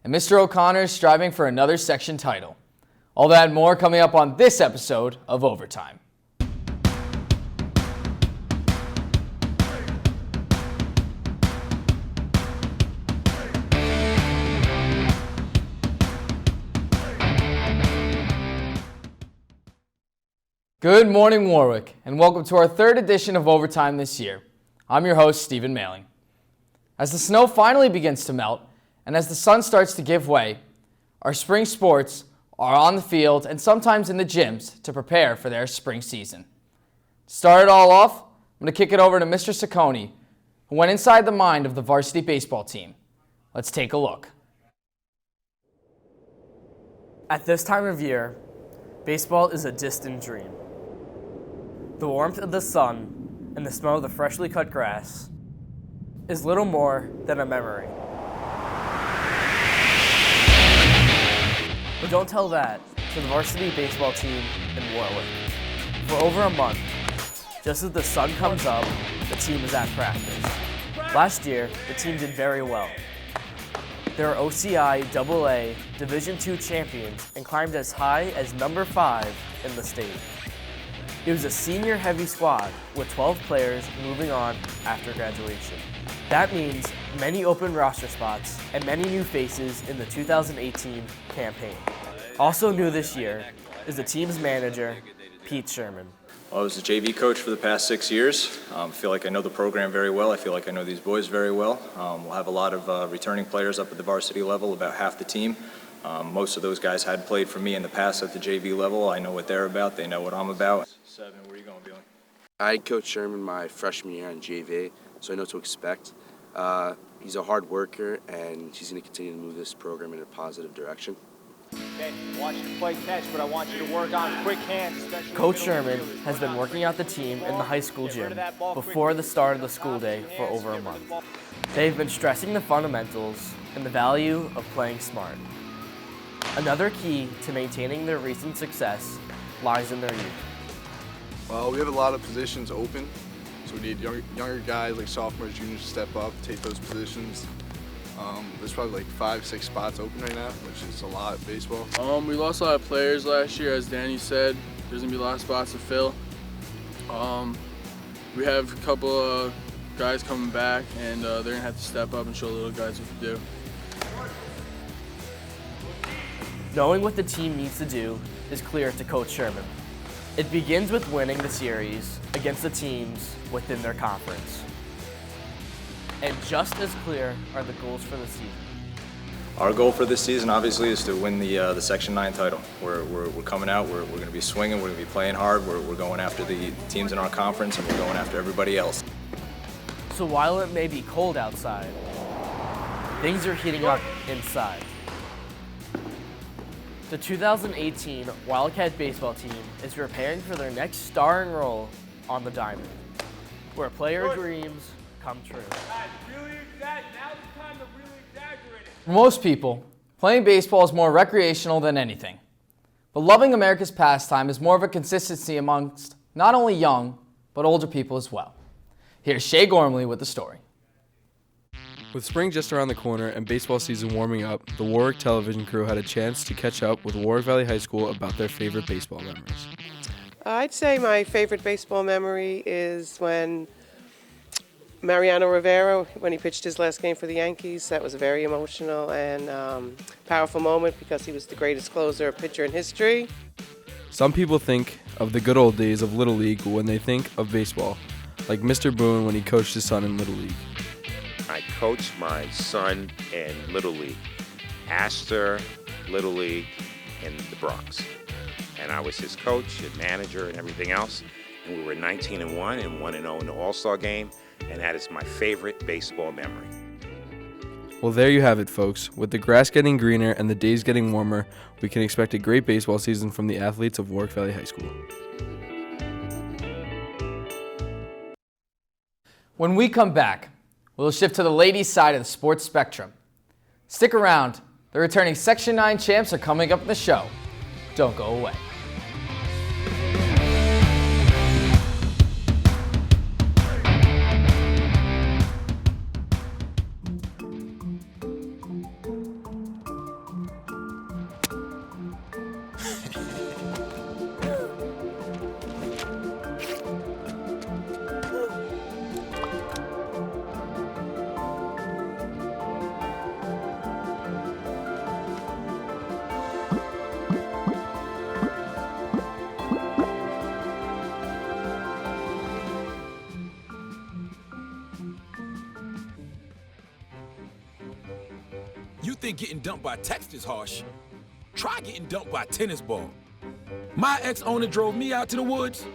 and Mr. O'Connor is striving for another section title. All that and more coming up on this episode of Overtime. Good morning, Warwick, and welcome to our third edition of Overtime this year. I'm your host, Stephen Mailing. As the snow finally begins to melt, and as the sun starts to give way, our spring sports are on the field and sometimes in the gyms to prepare for their spring season. To start it all off, I'm going to kick it over to Mr. Ciccone, who went inside the mind of the varsity baseball team. Let's take a look. At this time of year, baseball is a distant dream. The warmth of the sun and the smell of the freshly cut grass is little more than a memory. But don't tell that to the varsity baseball team in Warwick. For over a month, just as the sun comes up, the team is at practice. Last year, the team did very well. They were OCI AA Division II champions and climbed as high as number 5 in the state. It was a senior-heavy squad with 12 players moving on after graduation. That means many open roster spots and many new faces in the 2018 campaign. Also new this year is the team's manager, Pete Sherman. Well, I was the JV coach for the past 6 years. I feel like I know the program very well. I feel like I know these boys very well. We'll have a lot of returning players up at the varsity level, about half the team. Most of those guys had played for me in the past at the JV level. I know what they're about. They know what I'm about. 7, where are you going, Billy? I coached Sherman my freshman year on JV, so I know what to expect. He's a hard worker, and he's going to continue to move this program in a positive direction. Okay, I want you to play catch, but I want you to work on quick hands. Coach Sherman has been working out the team in the high school gym before the start of the school day for over a month. They've been stressing the fundamentals and the value of playing smart. Another key to maintaining their recent success lies in their youth. Well, we have a lot of positions open, so we need younger guys like sophomores, juniors to step up, take those positions. There's probably like 5-6 spots open right now, which is a lot in baseball. We lost a lot of players last year, as Danny said. There's gonna be a lot of spots to fill. We have a couple of guys coming back, and they're gonna have to step up and show little guys what to do. Knowing what the team needs to do is clear to Coach Sherman. It begins with winning the series against the teams within their conference. And just as clear are the goals for the season. Our goal for this season, obviously, is to win the Section 9 title. We're coming out. We're going to be swinging. We're going to be playing hard. We're going after the teams in our conference, and we're going after everybody else. So while it may be cold outside, things are heating up inside. The 2018 Wildcat baseball team is preparing for their next starring role on the diamond, where player dreams come true. For most people, playing baseball is more recreational than anything. But loving America's pastime is more of a consistency amongst not only young, but older people as well. Here's Shay Gormley with the story. With spring just around the corner and baseball season warming up, the Warwick television crew had a chance to catch up with Warwick Valley High School about their favorite baseball memories. I'd say my favorite baseball memory is when Mariano Rivera, when he pitched his last game for the Yankees. That was a very emotional and powerful moment because he was the greatest closer pitcher in history. Some people think of the good old days of Little League when they think of baseball, like Mr. Boone when he coached his son in Little League. I coached my son in Little League, Astor, Little League, in the Bronx. And I was his coach and manager and everything else. And we were 19-1 and 1-0 in the All-Star game. And that is my favorite baseball memory. Well, there you have it, folks. With the grass getting greener and the days getting warmer, we can expect a great baseball season from the athletes of Warwick Valley High School. When we come back, we'll shift to the ladies' side of the sports spectrum. Stick around. The returning Section 9 champs are coming up in the show. Don't go away. you think getting dumped by text is harsh, try getting dumped by a tennis ball. My ex-owner drove me out to the woods,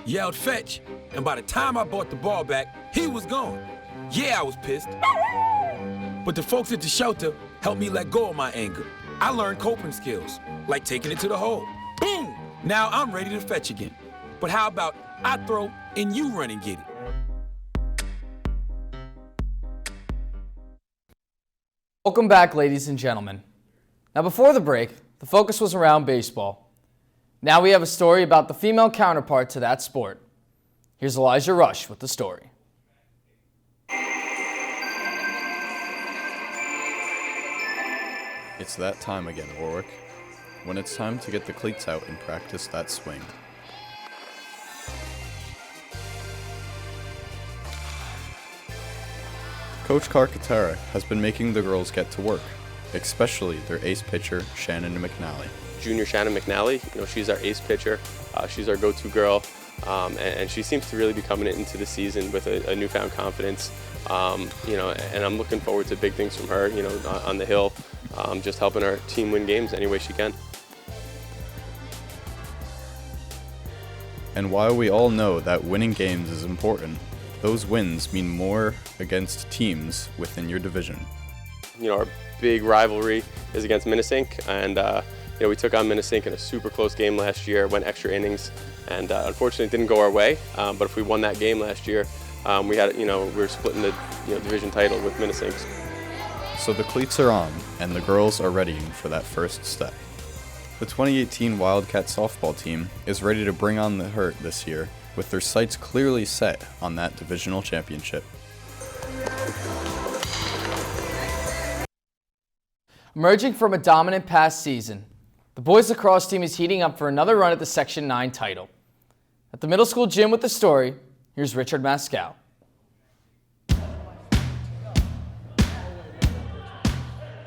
yelled fetch, and by the time I brought the ball back, he was gone. Yeah, I was pissed. But the folks at the shelter helped me let go of my anger. I learned coping skills, like taking it to the hole. Boom! Now I'm ready to fetch again. But how about I throw and you run and get it? Welcome back, ladies and gentlemen. Now, before the break, the focus was around baseball. Now we have a story about the female counterpart to that sport. Here's Elijah Rush with the story. It's that time again, Warwick, when it's time to get the cleats out and practice that swing. Coach Carcatera has been making the girls get to work, especially their ace pitcher, Shannon McNally. Junior Shannon McNally, she's our ace pitcher. She's our go-to girl, and she seems to really be coming into the season with a newfound confidence. And I'm looking forward to big things from her, on the hill, just helping our team win games any way she can. And while we all know that winning games is important, those wins mean more against teams within your division. Our big rivalry is against Minnesink, and we took on Minnesink in a super close game last year, went extra innings, and unfortunately it didn't go our way. But if we won that game last year, we were splitting the division title with Minnesink. So the cleats are on, and the girls are readying for that first step. The 2018 Wildcats softball team is ready to bring on the hurt this year, with their sights clearly set on that divisional championship. Emerging from a dominant past season, the boys lacrosse team is heating up for another run at the Section 9 title. At the middle school gym with the story, here's Richard Mascow.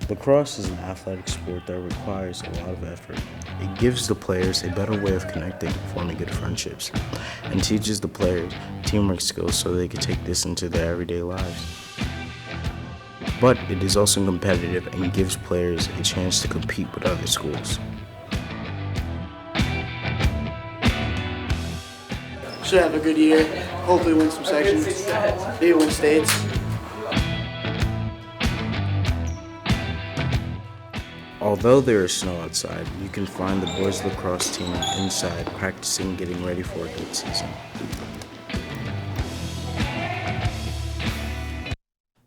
Lacrosse is an athletic sport that requires a lot of effort. It gives the players a better way of connecting and forming good friendships, and teaches the players teamwork skills so they can take this into their everyday lives. But it is also competitive and gives players a chance to compete with other schools. Should have a good year. Hopefully win some sections. Maybe win states. Although there is snow outside, you can find the boys lacrosse team inside practicing getting ready for a good season.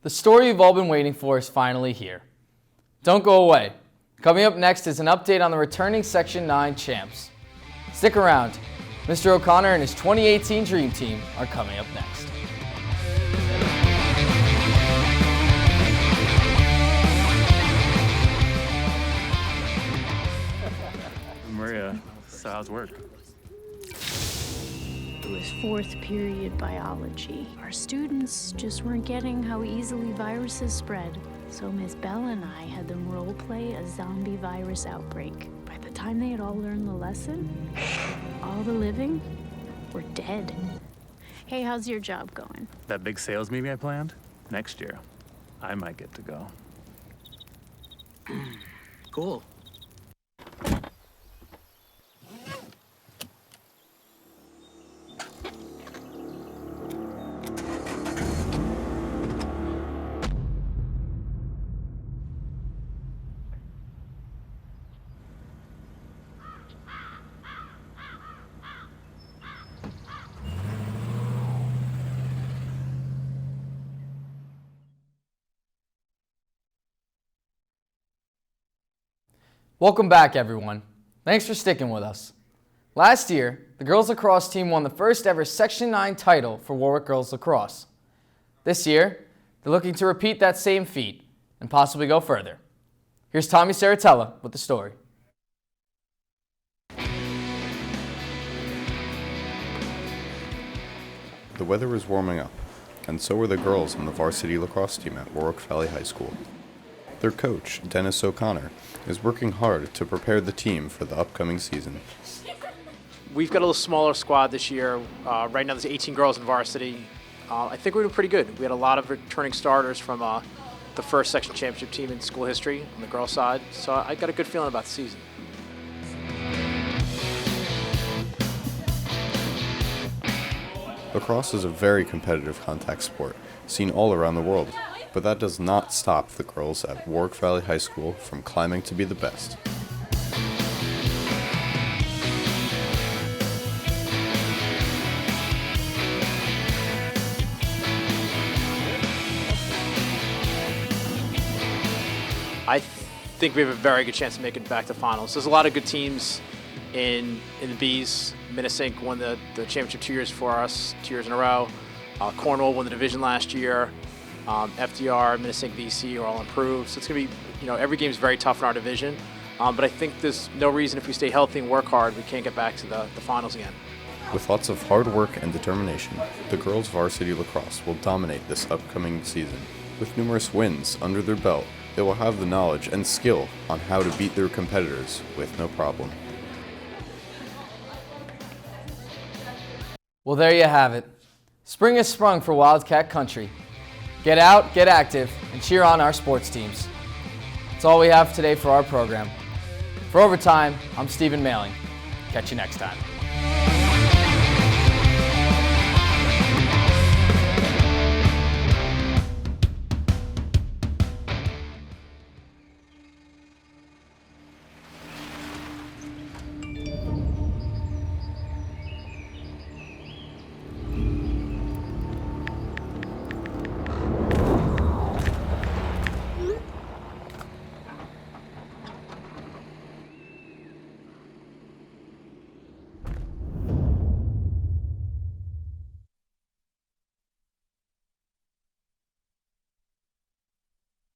The story you've all been waiting for is finally here. Don't go away. Coming up next is an update on the returning Section 9 champs. Stick around. Mr. O'Connor and his 2018 Dream Team are coming up next. Maria, so how's work? It was fourth period biology. Our students just weren't getting how easily viruses spread. So Miss Bell and I had them role play a zombie virus outbreak. By the time they had all learned the lesson, all the living were dead. Hey, how's your job going? That big sales meeting I planned? Next year, I might get to go. Cool. Welcome back, everyone. Thanks for sticking with us. Last year, the girls lacrosse team won the first ever Section 9 title for Warwick Girls Lacrosse. This year, they're looking to repeat that same feat and possibly go further. Here's Tommy Saratella with the story. The weather was warming up, and so were the girls on the varsity lacrosse team at Warwick Valley High School. Their coach, Dennis O'Connor, is working hard to prepare the team for the upcoming season. We've got a little smaller squad this year. Right now there's 18 girls in varsity. I think we're doing pretty good. We had a lot of returning starters from the first section championship team in school history on the girls' side. So I got a good feeling about the season. Lacrosse is a very competitive contact sport, seen all around the world, but that does not stop the girls at Warwick Valley High School from climbing to be the best. I think we have a very good chance of making it back to finals. There's a lot of good teams in the Bs. Minnesink won the championship 2 years for us, 2 years in a row. Cornwall won the division last year. FDR, Minnesink, VC are all improved. So it's going to be, every game is very tough in our division. But I think there's no reason if we stay healthy and work hard, we can't get back to the finals again. With lots of hard work and determination, the girls varsity lacrosse will dominate this upcoming season. With numerous wins under their belt, they will have the knowledge and skill on how to beat their competitors with no problem. Well, there you have it. Spring has sprung for Wildcat Country. Get out, get active, and cheer on our sports teams. That's all we have today for our program. For Overtime, I'm Stephen Mailing. Catch you next time.